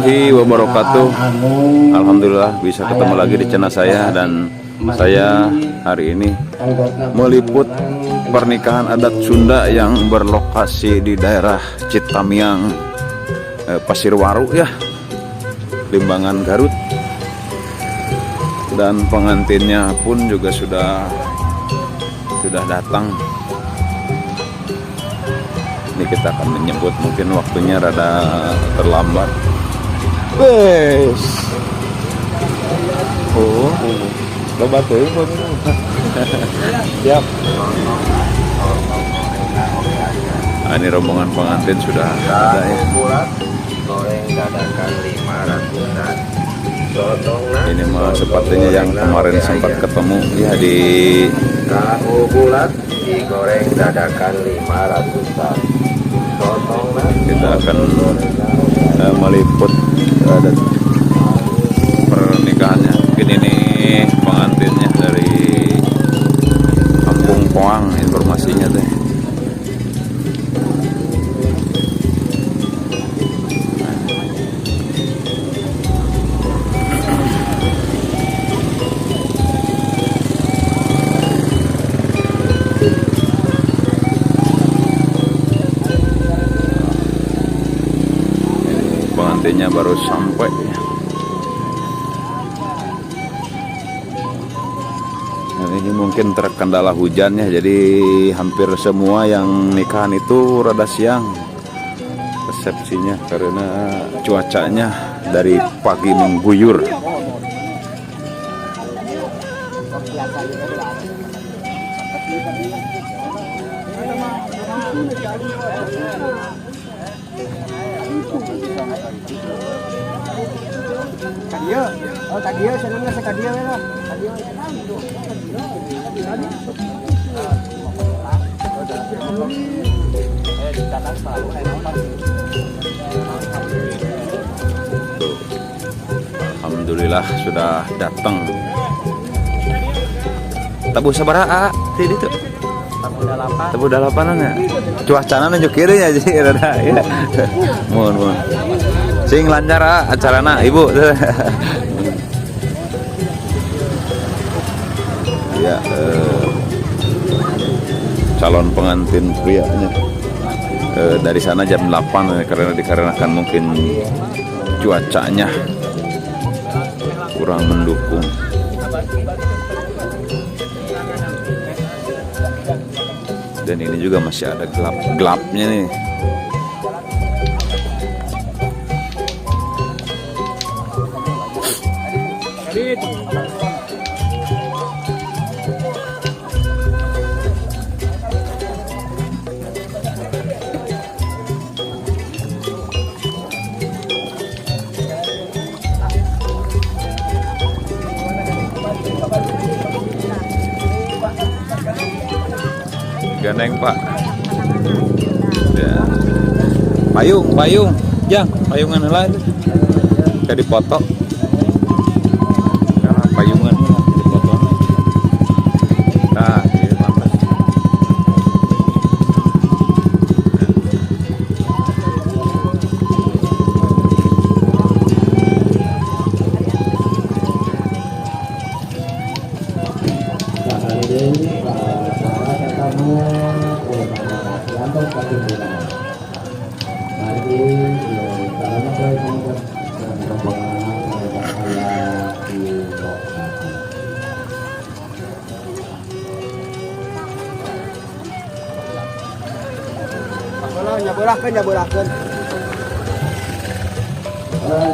warahmatullahi wabarakatuh. Alhamdulillah bisa ketemu lagi di channel saya, dan saya hari ini meliput pernikahan adat Sunda yang berlokasi di daerah Citamiang, Pasirwaru ya, Limbangan, Garut. Dan pengantinnya pun juga sudah datang. Ini kita akan menyebut, mungkin waktunya rada terlambat. Wes. Oh, loba teuing pun. Siap. Nah, ini rombongan pengantin sudah ada ya. Goreng dadakan 500-an. Ini mah sepertinya yang kemarin sempat ketemu ya di tahu bulat digoreng dadakan 500-an. Kita akan meliput pernikahannya. Mungkin ini pengantinnya dari Kampung Poang, informasinya teh. Pengantinnya baru sampai. Nah, ini mungkin terkendala hujannya, jadi hampir semua yang nikahan itu rada siang resepsinya karena cuacanya dari pagi mengguyur. Kadia, oh kadia, senangnya sekadia lah. Kadia. Alhamdulillah sudah datang. Tabu sabaraha di ditu. Tabu dalapanan ya. Cuacana nunjuk kiri ya jadi rada ya. Mohon. Sing lancar acarana Ibu. Ya, calon pengantin prianya dari sana jam 8 karena dikarenakan mungkin cuacanya kurang mendukung. Dan ini juga masih ada gelap-gelapnya nih. Gandeng Pak. Ya. Payung, jang, payungan heula itu. Kayak dipoto. Karena payungan dipoto. Nah, ini pantas. Nyabolahkeun.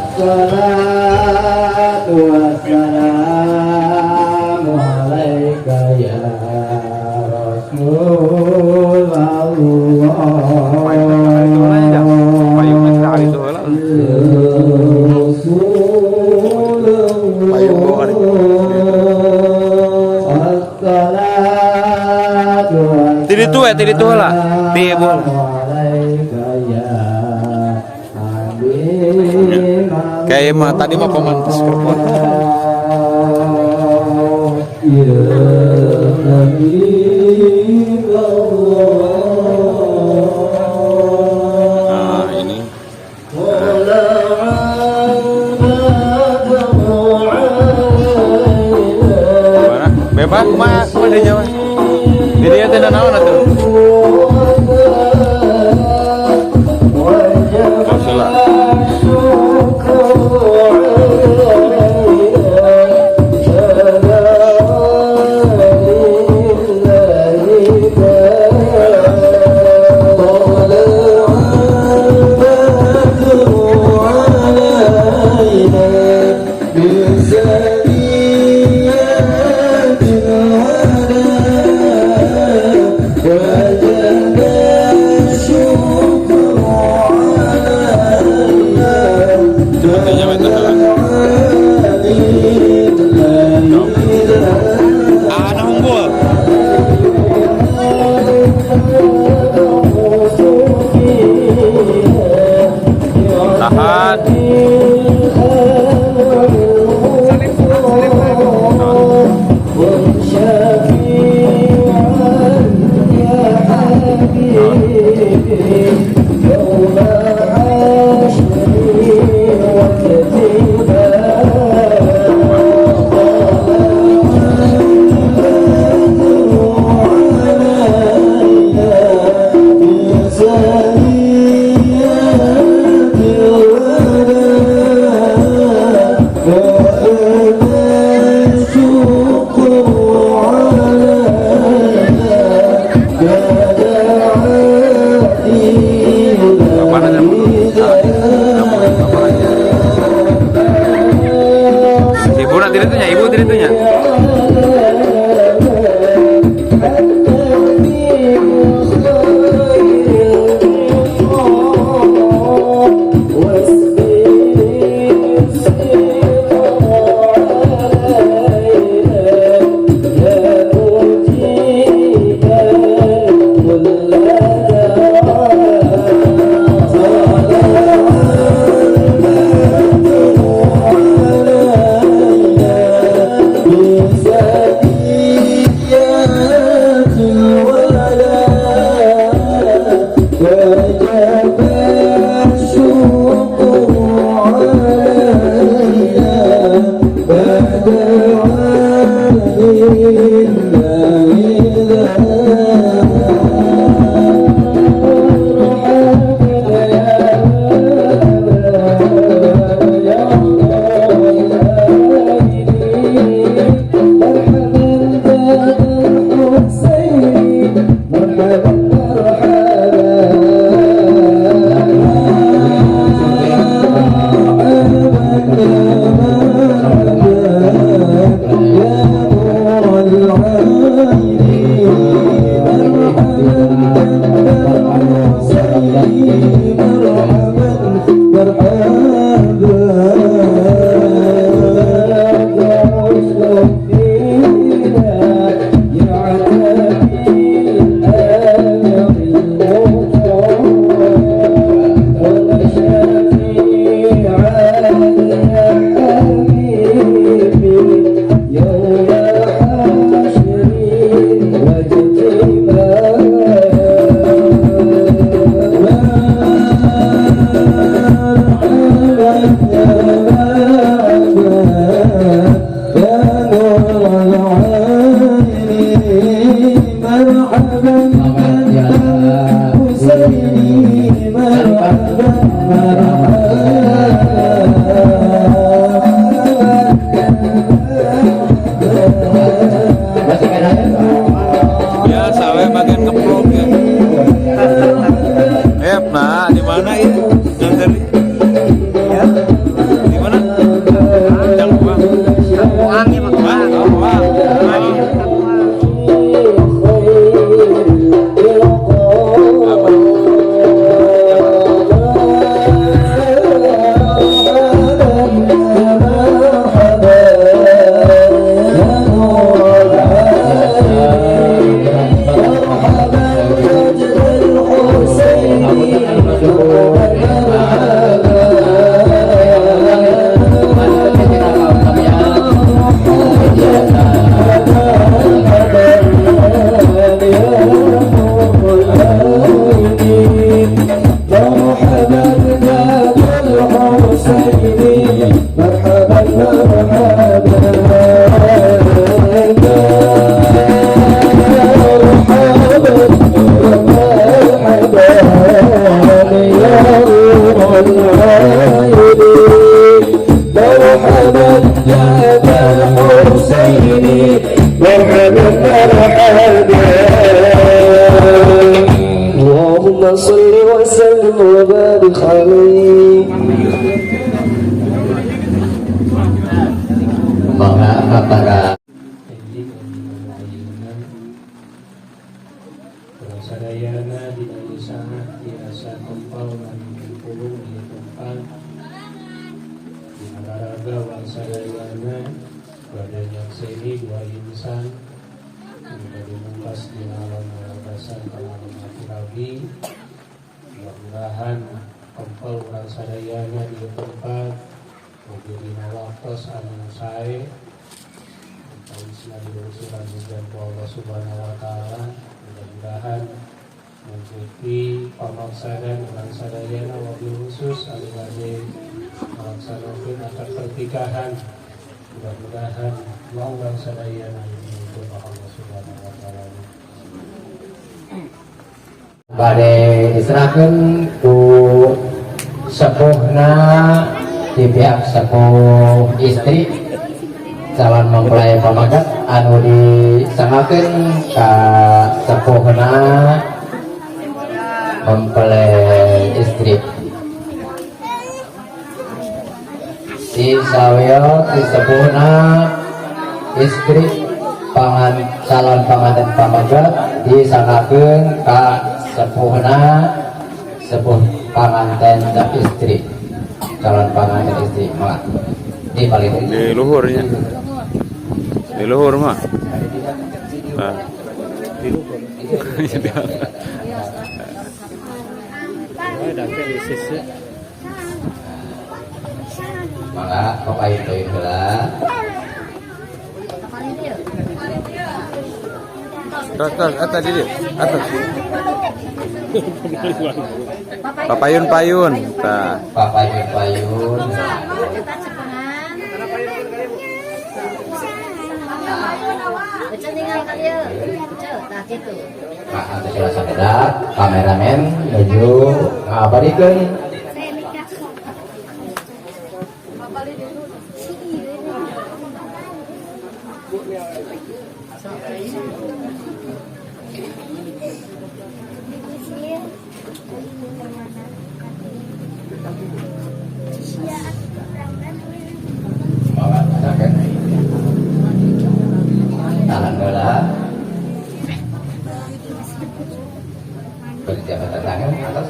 Assalatu wassalamu alaika ya Rasulullah. Tadi itu lah. Di Ibu. Kayak mah tadi mah pemantas perempuan. Nah ini Bebas kumaha di Jawa. Di dia teh naon atuh? Masalah. Ibu itunya. Biasa we bagian keprok ya. Nah, di mana ini? Yang tadi? Ya. Di mana? Matara. Sadayana dinami sangat dirasa kempal dan pulung di tempat di olahraga wal sadayana badannya seni dua insan sudah dimungkas di alam balasan alam mati lagi. Mudah-mudahan kempal wal sadayana di tempat mobil waktos anu sae tahun sinadi usulan hujan Allah Subhanahu wa taala. Mudah-mudahan mengikuti pamaksadan ulang sadayana wabil khusus alibade melaksanakan akad pernikahan. Mudah-mudahan ulang sadayana ini untuk Allah Subhanahu wa taala. Bade diserahkan ku sepuhna di pihak sepuh istri calon mempelai pamagat anu disangakeun ka sepuhna mempelai istri si saweyo si sepuhna istri calon pengantin pamagat disangakeun ka sepuh pengantin dan istri calon pengantin istri mak di balik Di luhurnya. Di luhur mah. Nah. Di luhur. maka papayin teuing heula Atas, atas di dia. Atas. Papayun-payun. Tah. papayun-payun Pak atuh sila sakedap kameramen menuju ngabadikeun bawa saken tahan heula berjabat tangan atas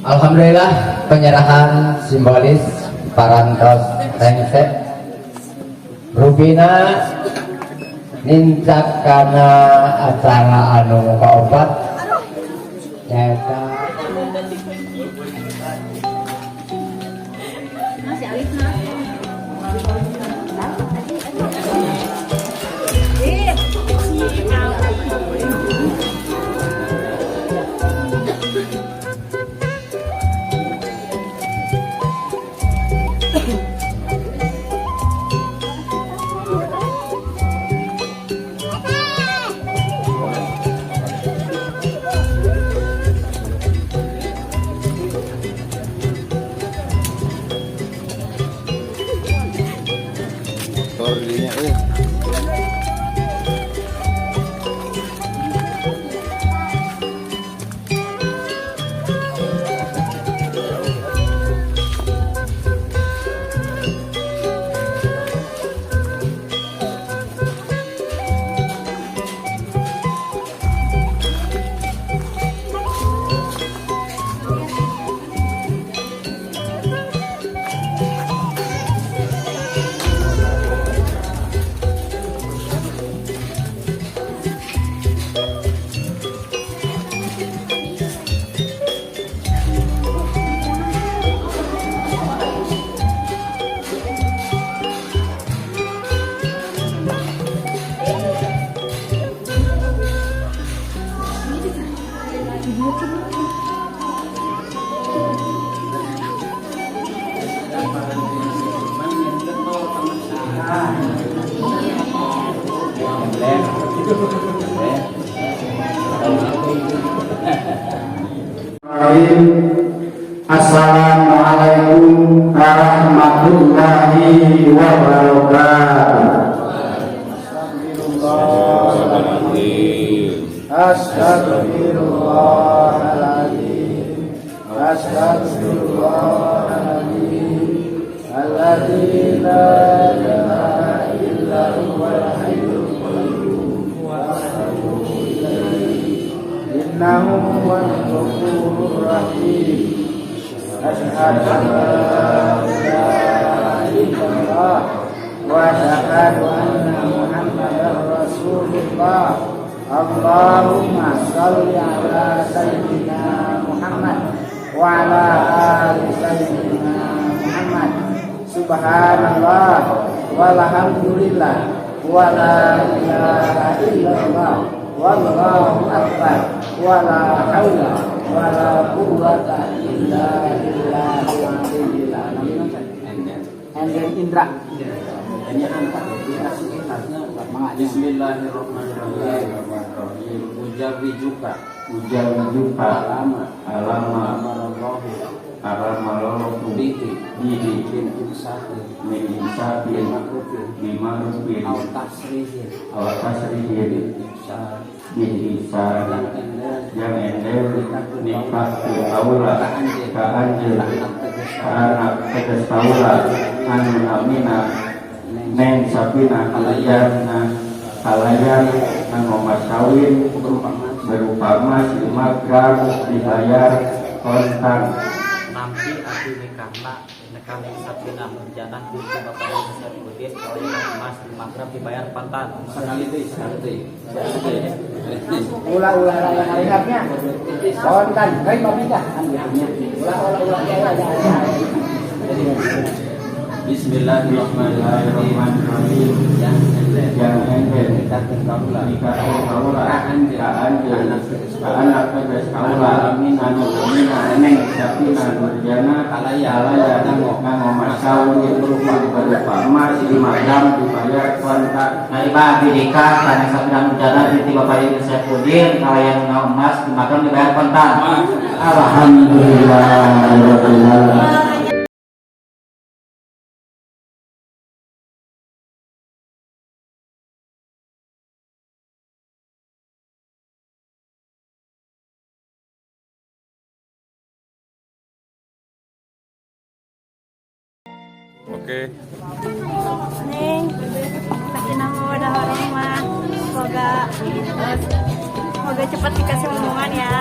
Alhamdulillah penyerahan simbolis parantos rengsek Rubina nincak kana acara anu kaopat nyaeta Assalamualaikum warahmatullahi wabarakatuh. Astagfirullahaladzim. Astagfirullahaladzim. الذي لا إله إلا هو الحي القيوم وأتوب إليه إنه هو الغفور الرحيم أشهد أن لا إله إلا الله وأشهد أن محمدا رسول الله اللهم صل على سيدنا محمد وعلى آل سيدنا محمد subhanallah walhamdulillah wala ilaha illallah wallahu akbar wala haula wala quwwata illa billah. And then Indra. Bismillahirrahmanirrahim. Ujawijuka alama aramallahu bihi min insafin bimarufin aw tasrihin bisa yang endel nikah aula ka anjil ka anak tegas aula anu amina neng sapina kalayan nang masawin berupa emas 5 gram dibayar kontan nanti aku nikahna nekane sapina menjanah kunci bapak ibu Saifuddin kalau emas 5 gram dibayar kontan sekali Ulah yang alihatnya kontan baik babita kan gitu ulah Bismillahirrahmanirrahim. Yang endel nikah kaula ka anak tegas kaula anu amina neng sapina nurjana kalaya nanggo masawin berupa emas 5 gram dibayar kontan. Narima bidika karena sabda nurjana binti Bapak Ibu Saifuddin kalayan emas 5 gram dibayar kontan. Alhamdulillahirabbil alamin. Oke. Neng, sakina mau udah rumah. Semoga cepat dikasih omongan ya.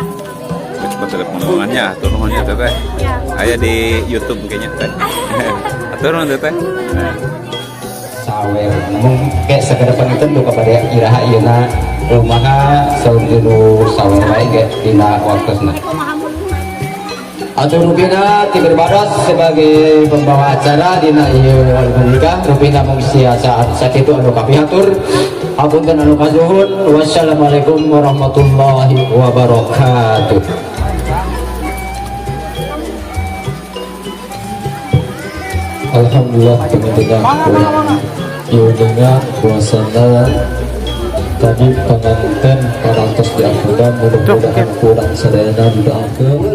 Cepat ada penolongannya, turunannya teteh. Ya. Ayah di YouTube kayaknya teh. Turun teteh. Sawer namun kayak sekedar penonton tuh kepada iraha ieu rumaha saur dulu sawer bae ge dina waktuna. Atur rupina tiberbadas sebagai pembawa acara dina ieu menikah rupina mengisi saat sakitu anu kapihatur hapunten anu kasuhun wassalamualaikum warahmatullahi wabarakatuh. Alhamdulillah pengintinan iuninga puasana tadi pengantin parantos diakudan mudah-mudahan kurang sadayana didoakeun